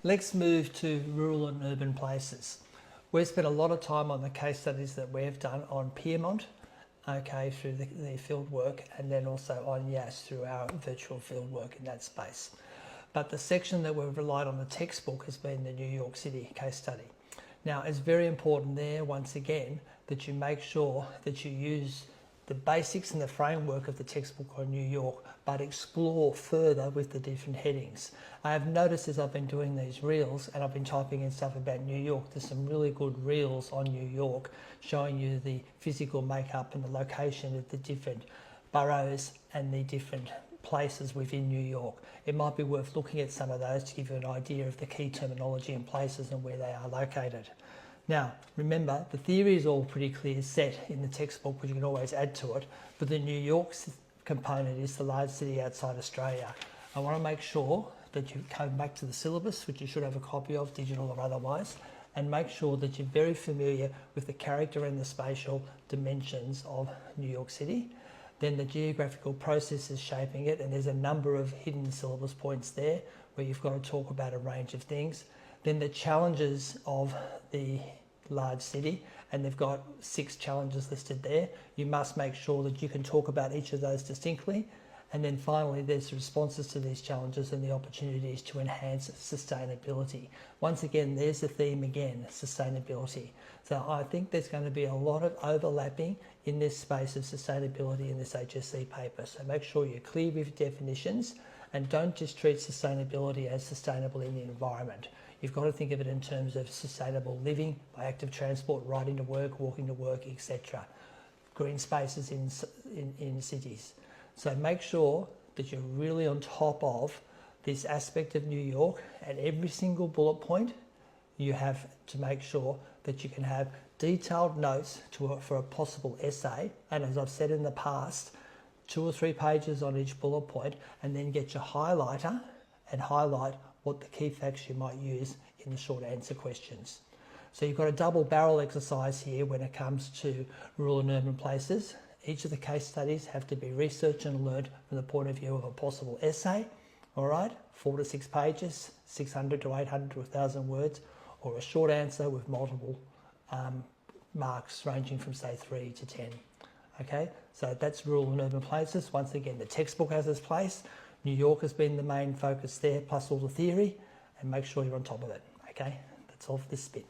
Let's move to rural and urban places. We've spent a lot of time on the case studies that we've done on Piedmont, okay, through the field work, and then also on Yass through our virtual field work in that space. But the section that we've relied on the textbook has been the New York City case study. Now, it's very important there, once again, that you make sure that you use the basics and the framework of the textbook on New York, but explore further with the different headings. I have noticed as I've been doing these reels and I've been typing in stuff about New York, there's some really good reels on New York showing you the physical makeup and the location of the different boroughs and the different places within New York. It might be worth looking at some of those to give you an idea of the key terminology and places and where they are located. Now, remember, the theory is all pretty clear set in the textbook, but you can always add to it. But the New York component is the large city outside Australia. I want to make sure that you come back to the syllabus, which you should have a copy of, digital or otherwise, and make sure that you're very familiar with the character and the spatial dimensions of New York City. Then the geographical processes shaping it, and there's a number of hidden syllabus points there where you've got to talk about a range of things. Then the challenges of the large city, and they've got 6 challenges listed there. You must make sure that you can talk about each of those distinctly. And then finally, there's responses to these challenges and the opportunities to enhance sustainability. Once again, there's the theme again, sustainability. So I think there's going to be a lot of overlapping in this space of sustainability in this HSC paper. So make sure you're clear with definitions and don't just treat sustainability as sustainable in the environment. You've got to think of it in terms of sustainable living by active transport, riding to work, walking to work, etc. Green spaces in cities. So make sure that you're really on top of this aspect of New York, and every single bullet point you have to make sure that you can have detailed notes for a possible essay. And as I've said in the past, 2 or 3 pages on each bullet point, and then get your highlighter and highlight what the key facts you might use in the short answer questions. So you've got a double barrel exercise here when it comes to rural and urban places. Each of the case studies have to be researched and learned from the point of view of a possible essay, all right, 4 to 6 pages, 600 to 800 to 1,000 words, or a short answer with multiple marks ranging from say 3 to 10. Okay, so that's rural and urban places. Once again, the textbook has its place. New York has been the main focus there, plus all the theory, and make sure you're on top of it. Okay, that's all for this bit.